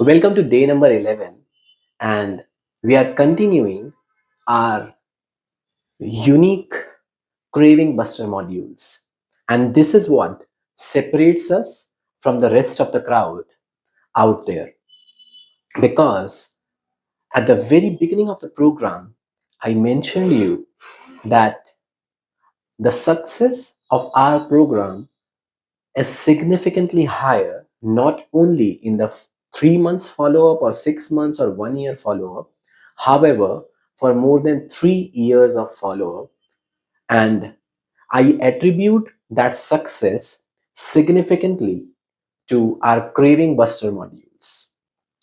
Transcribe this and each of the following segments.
Welcome to day number 11, and we are continuing our unique craving buster modules. And this is what separates us from the rest of the crowd out there. Because at the very beginning of the program, I mentioned you that the success of our program is significantly higher, not only in the 3 months follow up or 6 months or 1 year follow up, however, for more than 3 years of follow up. And I attribute that success significantly to our craving buster modules.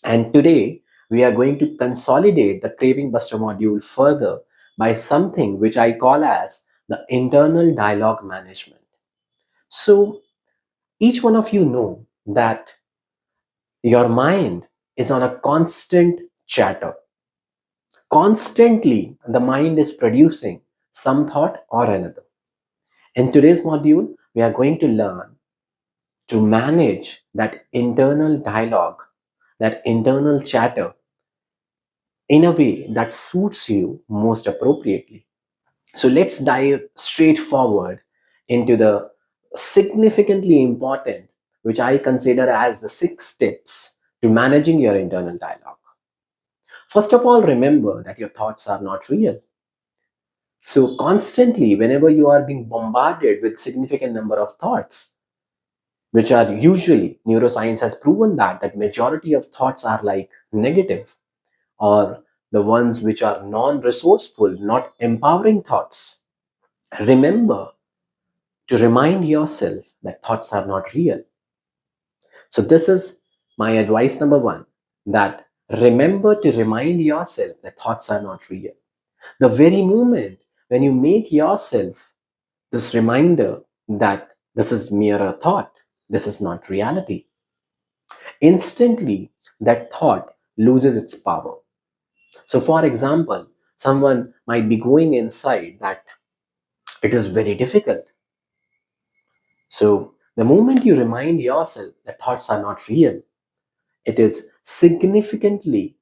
And today we are going to consolidate the craving buster module further by something which I call as the internal dialogue management. So each one of you know that your mind is on a constant chatter. Constantly, the mind is producing some thought or another. In today's module, we are going to learn to manage that internal dialogue, that internal chatter in a way that suits you most appropriately. So let's dive straight forward into the significantly important, which I consider as the 6 steps to managing your internal dialogue. First of all, remember that your thoughts are not real. So constantly, whenever you are being bombarded with significant number of thoughts, which are usually, neuroscience has proven that majority of thoughts are like negative, or the ones which are non-resourceful, not empowering thoughts. Remember to remind yourself that thoughts are not real. So this is my advice number one, that remember to remind yourself that thoughts are not real. The very moment when you make yourself this reminder that this is mere a thought, this is not reality, instantly that thought loses its power. So for example, someone might be going inside that it is very difficult. So the moment you remind yourself that thoughts are not real, it is significantly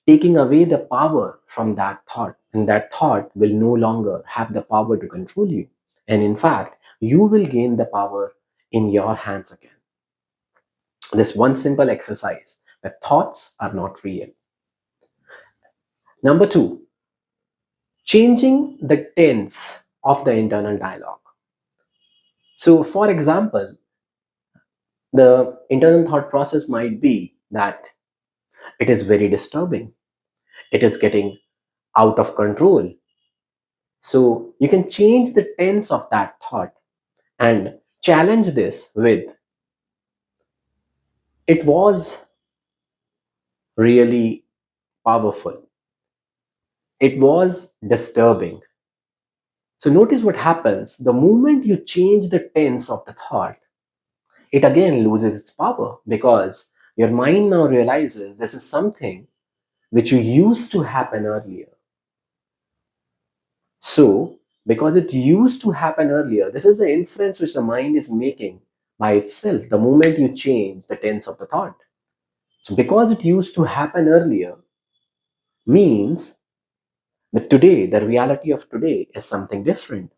taking away the power from that thought, and that thought will no longer have the power to control you. And in fact, you will gain the power in your hands again. This one simple exercise, that thoughts are not real. Number two, changing the tense of the internal dialogue. So, for example, the internal thought process might be that it is very disturbing, it is getting out of control. So, you can change the tense of that thought and challenge this with, it was really powerful, it was disturbing. So, notice what happens the moment you change the tense of the thought, it again loses its power, because your mind now realizes this is something which you used to happen earlier. So, because it used to happen earlier, this is the inference which the mind is making by itself the moment you change the tense of the thought. So, because it used to happen earlier means that today, the reality of today is something different,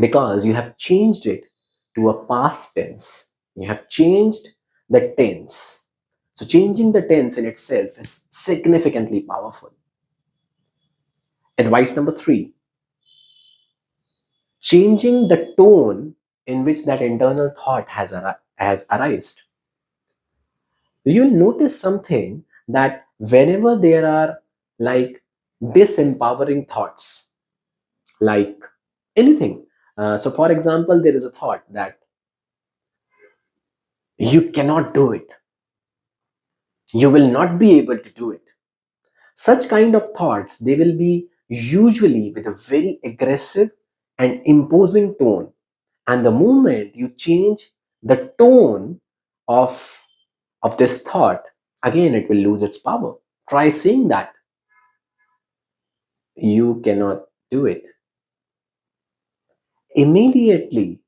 because you have changed it to a past tense. You have changed the tense. So, changing the tense in itself is significantly powerful. Advice number three, changing the tone in which that internal thought has arisen. You'll notice something, that whenever there are like disempowering thoughts, like anything, so for example, there is a thought that you cannot do it, you will not be able to do it. Such kind of thoughts, they will be usually with a very aggressive and imposing tone. And the moment you change the tone of this thought, again it will lose its power. Try saying that you cannot do it. Immediately,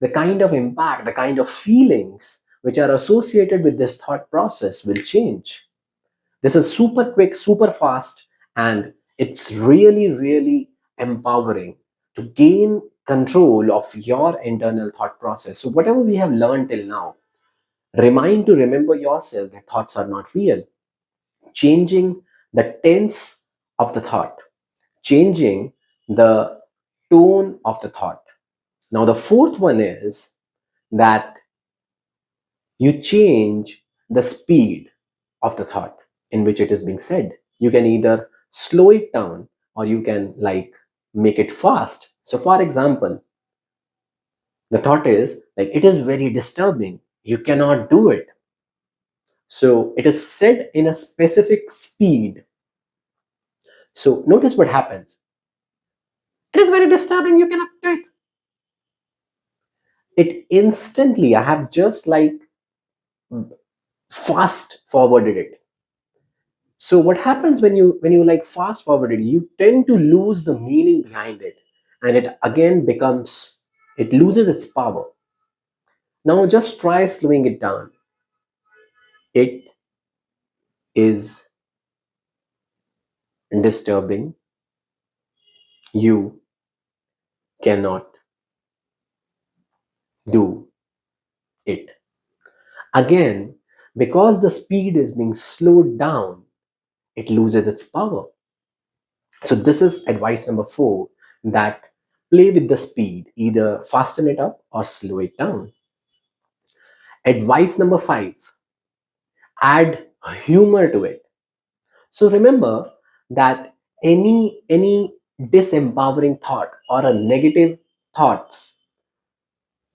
the kind of impact, the kind of feelings which are associated with this thought process will change. This is super quick, super fast, and it's really, really empowering to gain control of your internal thought process. So, whatever we have learned till now, remember yourself that thoughts are not real. Changing the tense of the thought, changing the tone of the thought. Now, the fourth one is that you change the speed of the thought in which it is being said. You can either slow it down or you can make it fast. So, for example, the thought is it is very disturbing. You cannot do it. So, it is said in a specific speed. So, notice what happens. It is very disturbing. You cannot do it. It instantly, I have just fast forwarded it. So what happens when you fast forward it, you tend to lose the meaning behind it, and it again becomes, it loses its power. Now just try slowing it down. It is disturbing. You cannot do it. Again, because the speed is being slowed down, it loses its power. So this is advice number 4, that play with the speed, either fasten it up or slow it down. Advice number 5, add humor to it. So remember that any disempowering thought or a negative thoughts,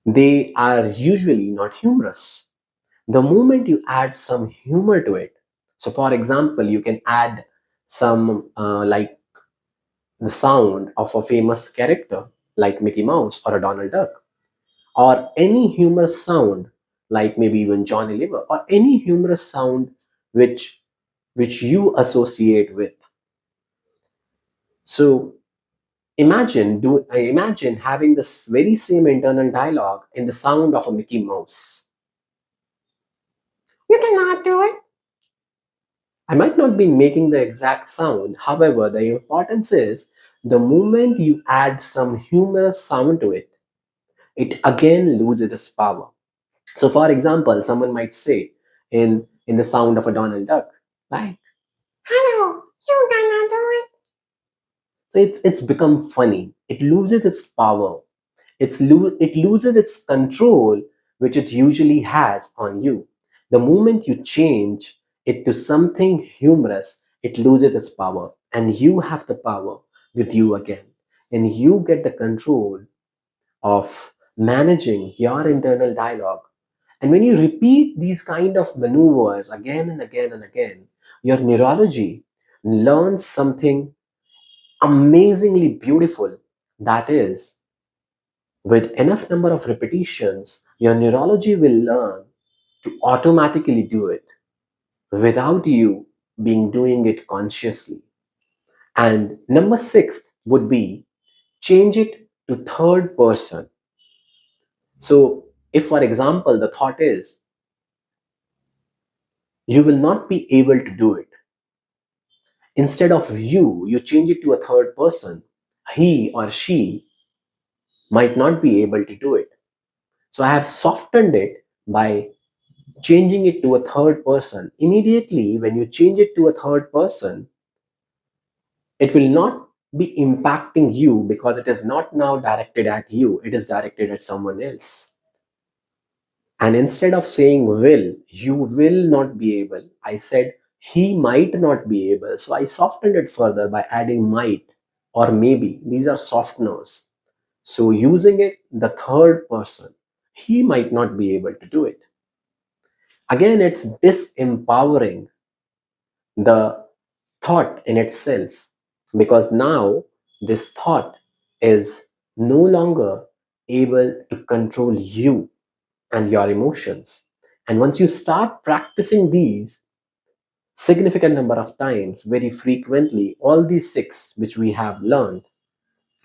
they are usually not humorous. The moment you add some humor to it, so for example, you can add some the sound of a famous character like Mickey Mouse or a Donald Duck, or any humorous sound like maybe even Johnny Liver, or any humorous sound which you associate with. So imagine having this very same internal dialogue in the sound of a Mickey Mouse. You cannot do it. I might not be making the exact sound. However, the importance is the moment you add some humorous sound to it, it again loses its power. So, for example, someone might say in the sound of a Donald Duck, like, "Hello, you cannot do it." So it's become funny. It loses its power. It loses its control, which it usually has on you. The moment you change it to something humorous, it loses its power, and you have the power with you again, and you get the control of managing your internal dialogue. And when you repeat these kind of maneuvers again and again and again, your neurology learns something amazingly beautiful. That is, with enough number of repetitions, your neurology will learn to automatically do it without you being doing it consciously. And number 6 would be change it to third person. So, if for example, the thought is, you will not be able to do it. Instead of you change it to a third person. He or she might not be able to do it. So I have softened it by changing it to a third person. Immediately, when you change it to a third person, it will not be impacting you because it is not now directed at you, it is directed at someone else. And instead of saying will, you will not be able, I said he might not be able. So I softened it further by adding might or maybe. These are softeners. So using it, the third person, he might not be able to do it. Again, it's disempowering the thought in itself, because now this thought is no longer able to control you and your emotions. And once you start practicing these significant number of times, very frequently, all these 6 which we have learned,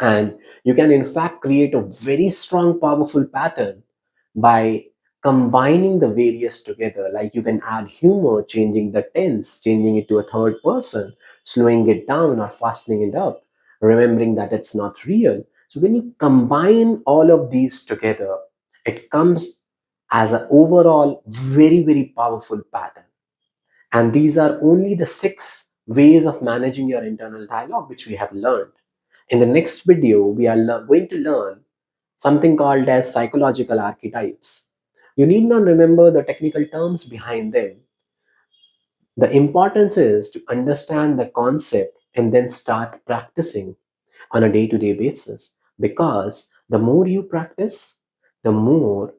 and you can in fact create a very strong, powerful pattern by combining the various together, like you can add humor, changing the tense, changing it to a third person, slowing it down or fastening it up, remembering that it's not real. So when you combine all of these together, it comes as an overall very, very powerful pattern. And these are only the 6 ways of managing your internal dialogue, which we have learned. In the next video, we are going to learn something called as psychological archetypes. You need not remember the technical terms behind them. The importance is to understand the concept and then start practicing on a day to day basis. Because the more you practice, the more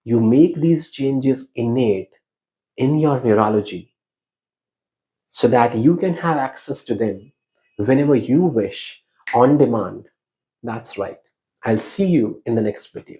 you make these changes innate in your neurology so that you can have access to them whenever you wish on demand. That's right. I'll see you in the next video.